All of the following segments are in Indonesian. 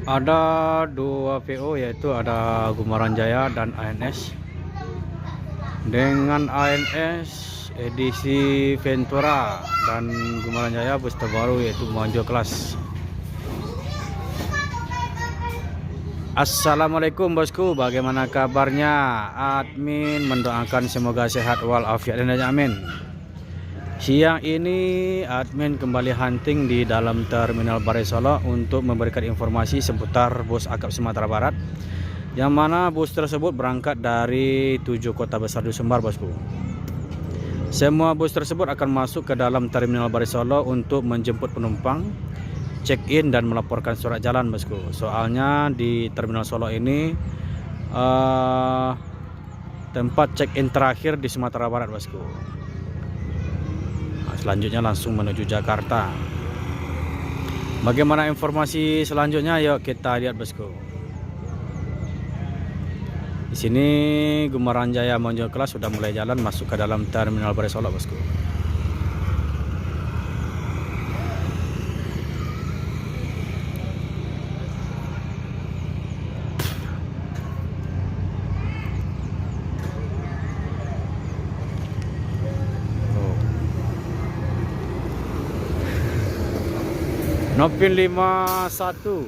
Ada dua PO, yaitu ada Gumaran Jaya dan ANS. Dengan ANS edisi Ventura dan Gumaran Jaya bus terbaru yaitu Monjo Kelas. Assalamualaikum bosku, bagaimana kabarnya? Admin mendoakan semoga sehat walafiat dan amin. Siang ini admin kembali hunting di dalam Terminal Barai Solo untuk memberikan informasi seputar bus akap Sumatera Barat, yang mana bus tersebut berangkat dari 7 kota besar di Sumbar bosku. Semua bus tersebut akan masuk ke dalam Terminal Barai Solo untuk menjemput penumpang, check-in dan melaporkan surat jalan bosku. Soalnya di Terminal Solo ini tempat check-in terakhir di Sumatera Barat bosku. Selanjutnya langsung menuju Jakarta. Bagaimana informasi selanjutnya? Yuk kita lihat bosku. Di sini Gumaran Jaya Monjo Kelas sudah mulai jalan masuk ke dalam Terminal Barai Solo bosku. Nopin 51.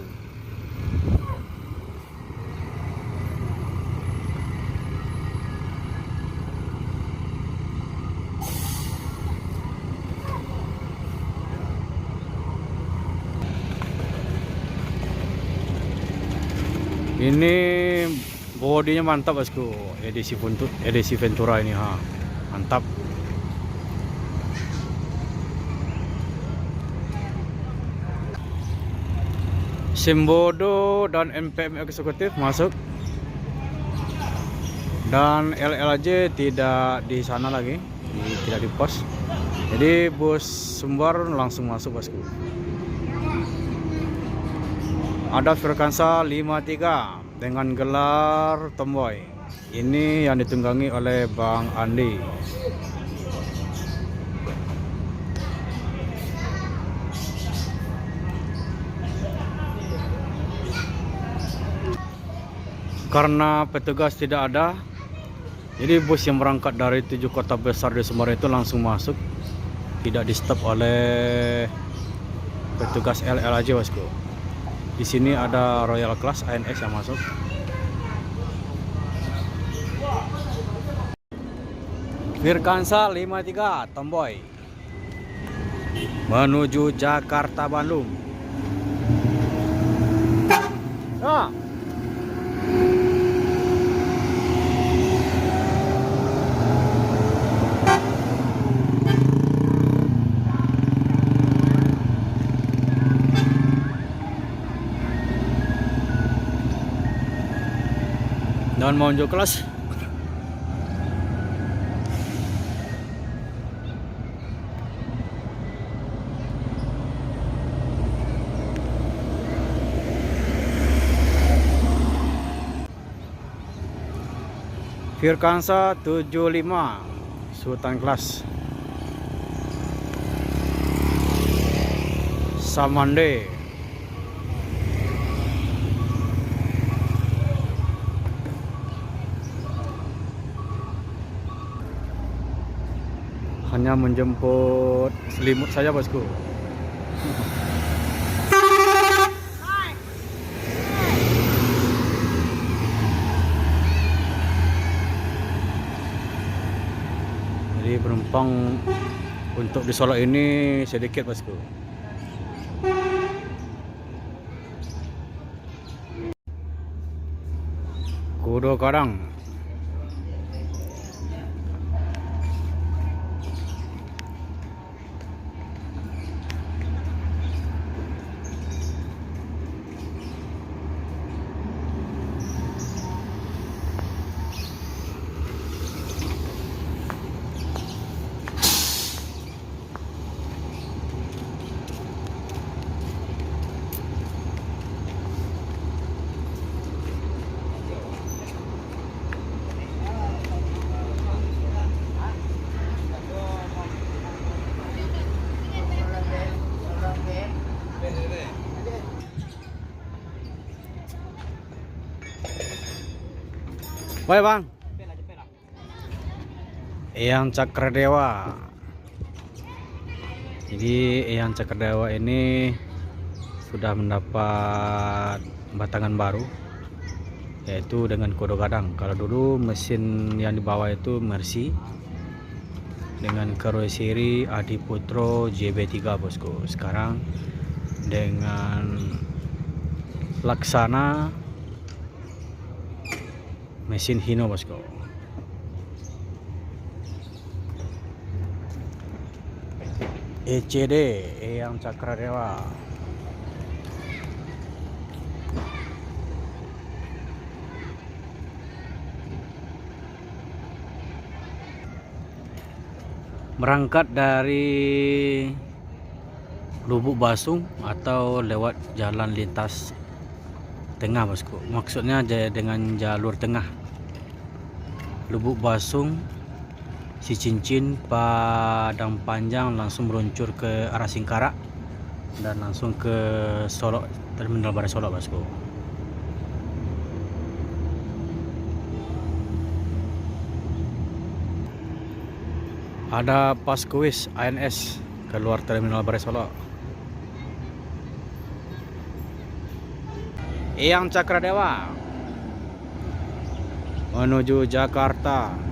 Ini bodinya mantap bosku, edisi Ventura ini mantap. Simbodo dan NPM eksekutif masuk, dan LLJ tidak di sana lagi, tidak di pos. Jadi bus Sumbar langsung masuk bosku. Ada Firkansa 53 dengan gelar Tomboy. Ini yang ditunggangi oleh Bang Andi. Karena petugas tidak ada, jadi bus yang berangkat dari 7 kota besar di Sumbar itu langsung masuk, tidak di stop oleh petugas LLJ bosku. Di sini ada Royal Class ANS yang masuk. Firkansa 53 Tomboy menuju Jakarta Bandung. Dan Monjo Kelas Firkansa 75 Sultan Kelas Samande. Hanya menjemput selimut saja bosku. Jadi penumpang untuk di Solo ini sedikit bosku. Kudo Kadang. Baik bang. Eyang Cakradewa. Jadi Eyang Cakradewa ini sudah mendapat batangan baru, yaitu dengan kode gadang. Kalau dulu mesin yang dibawa itu Mercy dengan karoseri Adiputro JB3 bosku. Sekarang dengan Laksana mesin Hino bosku. ECD Eyang Cakradewa. Berangkat dari Lubuk Basung atau lewat jalan lintas tengah bosku. Maksudnya dengan jalur tengah Lubuk Basung, Si Cincin, Padang Panjang, langsung meluncur ke arah Singkarak dan langsung ke Solok, Terminal Barai Solok bosku. Ada Paskuis ANS keluar Terminal Barai Solok. Eyang Cakradewa menuju Jakarta.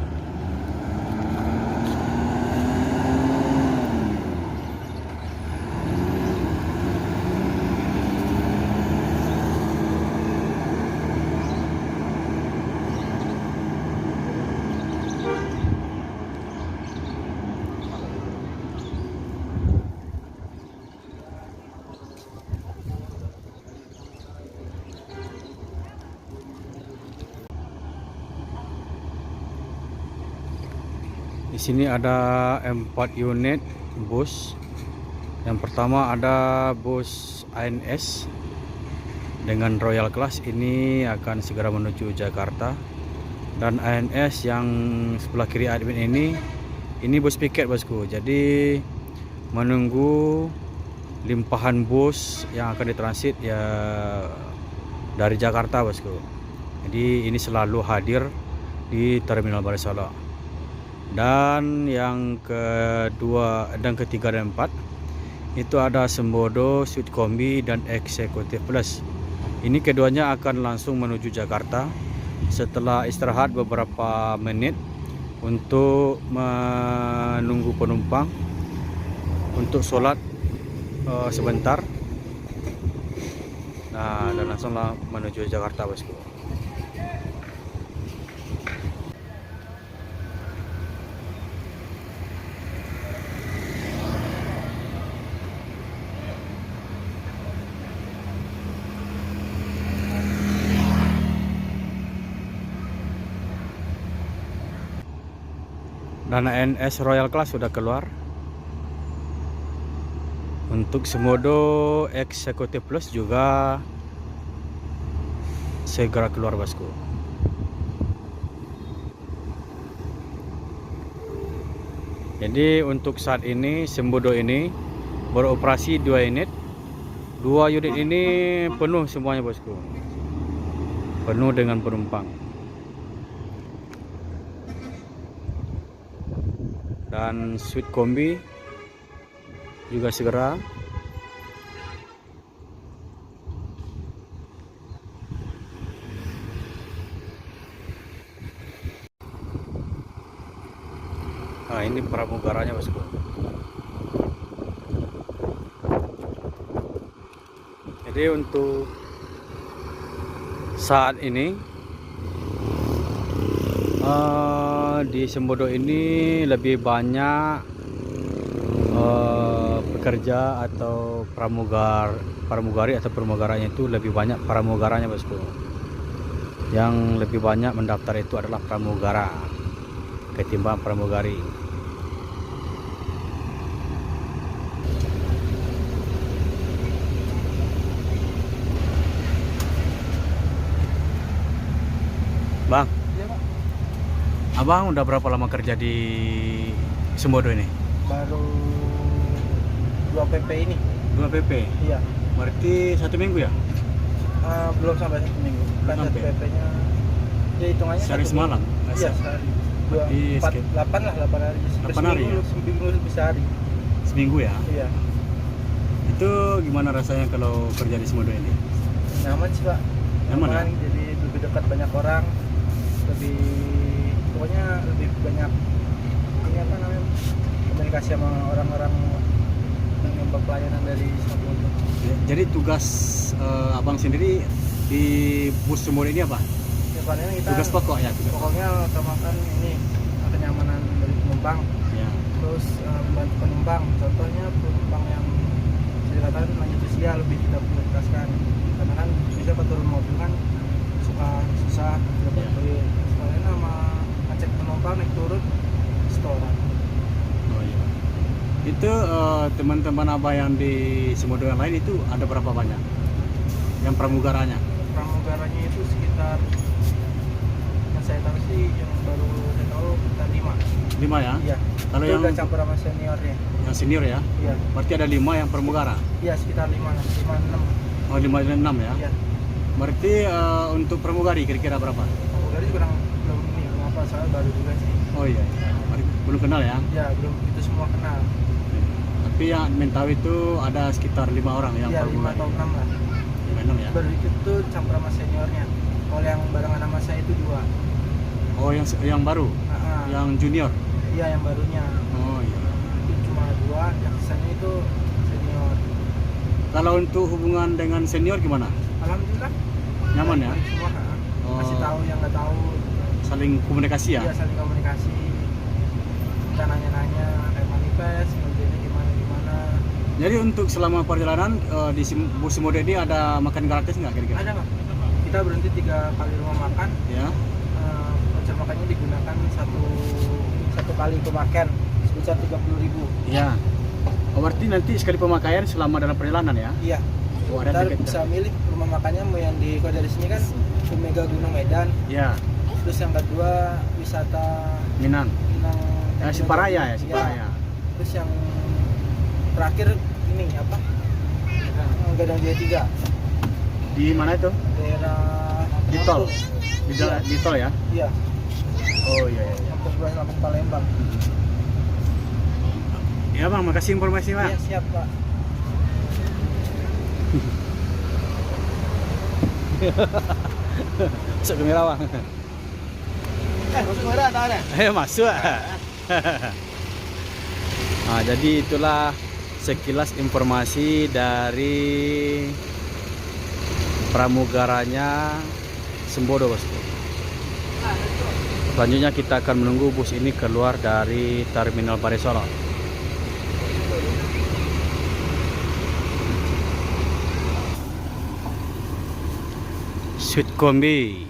Di sini ada 4 unit bus. Yang pertama ada bus ANS dengan Royal Class, ini akan segera menuju Jakarta. Dan ANS yang sebelah kiri admin ini bus piket bosku. Jadi menunggu limpahan bus yang akan ditransit ya dari Jakarta bosku. Jadi ini selalu hadir di Terminal Barai Solok. Dan yang kedua dan ketiga dan empat itu ada Sembodo, Sweet Kombi dan Executive Plus. Ini keduanya akan langsung menuju Jakarta setelah istirahat beberapa menit untuk menunggu penumpang untuk sholat sebentar. Nah, dan langsunglah menuju Jakarta bosku. Dan ANS Royal Class sudah keluar. Untuk Semodo Executive Plus juga segera keluar bosku. Jadi untuk saat ini Sembodo ini beroperasi 2 unit. 2 unit ini penuh semuanya bosku. Penuh dengan penumpang. Dan Sweet Kombi juga segera. Nah, ini pramugaranya bosku. Jadi untuk saat ini di Sembodo ini lebih banyak pekerja atau pramugari atau pramugaranya itu lebih banyak pramugaranya bosku. Yang lebih banyak mendaftar itu adalah pramugara ketimbang pramugari. Bang, Iya, Pak. abang udah berapa lama kerja di Sembodo ini? Baru 2 PP ini. 2 PP? Iya. Berarti 1 minggu ya? Belum sampai 1 minggu. Kan Belum 1 sampai. PP-nya Ya hitungannya sehari satu semalam. minggu. Iya sehari. Berarti 8 lah, 8 hari. 8 hari ya? Seminggu bisa hari. Seminggu ya. Iya. Itu gimana rasanya kalau kerja di Simodo ini? Nyaman sih Pak. Nyaman ya? Jadi lebih dekat banyak orang, lebih pokoknya lebih banyak ini apa namanya komunikasi sama orang-orang yang nyumbang pelayanan dari Simodo. Jadi tugas abang sendiri di bus Simodo ini apa? Ya paling kita Tugas pokok ya? Tugas. pokoknya utamakan ini kenyamanan dari penumpang, Ya. terus membantu penumpang. Contohnya penumpang yang bisa dikatakan lanjut usia lebih kita prioritaskan, karena kan bisa turun mobil kan suka susah tidak Ya. berdiri. Soalnya sama ngecek penumpang naik turun setoran. Oh iya. Itu teman-teman abang yang di Simodo yang lain itu ada berapa banyak? Yang pramugaranya? Pramugaranya itu sekitar yang saya tahu sih yang baru saya tahu kita 5. 5 ya? Iya. Kalau Itu yang udah campur sama seniornya. yang senior ya? Iya. Berarti ada 5 yang pramugara? Iya sekitar 5 lah, 5 6. Oh 5 dan 6 ya? Iya. Berarti untuk pramugari kira-kira berapa? Pramugari kurang belum ini belum apa soalnya baru juga sih. Oh iya, belum kenal ya? Ya belum itu semua kenal. Tapi yang admin tahu itu ada sekitar 5 orang yang Ya 5 pramugari. atau 6 lah. 5 6 ya? Baru ikut tuh campur sama seniornya. Kalau yang barengan sama saya itu 2. Oh yang baru? Yang junior? Iya yang barunya. Oh iya. Itu cuma 2, yang sisanya itu senior. Kalau untuk hubungan dengan senior gimana? Alhamdulillah. Nyaman ya? Baik semua. Oh. Kasih tahu yang nggak tahu. Saling komunikasi ya? Iya saling komunikasi. Kita nanya-nanya kayak manifest, kerjanya gimana. Jadi untuk selama perjalanan di bus Simodo ini ada makan gratis nggak kira-kira? Ada Pak. Kita berhenti 3 kali rumah makan. Ya. Voucher makannya digunakan satu kali pemakaian sebesar 30.000. Ya. Oh, berarti nanti sekali pemakaian selama dalam perjalanan ya? Iya. Oh, ada Kita tiket. bisa milih rumah makannya mau yang di kalau dari sini kan Mega Gunung Medan. Ya. Terus yang kedua wisata Minang. Minang. Ya, Siparaya ya, Siparaya. Terus yang terakhir ini apa? Gadang Jaya 3. Di mana itu? Daerah Di tol. Iya. Di tol ya? Iya. Oh iya iya. Sampai sebelah Lampung Palembang. Ya bang, makasih informasi bang. Iya siap Pak. Masuk kamera bang. Masuk mana ada? Masuk. Nah, jadi itulah sekilas informasi dari pramugaranya Simodo bosku. Selanjutnya kita akan menunggu bus ini keluar dari Terminal Bare Solo. Sweet Kombi.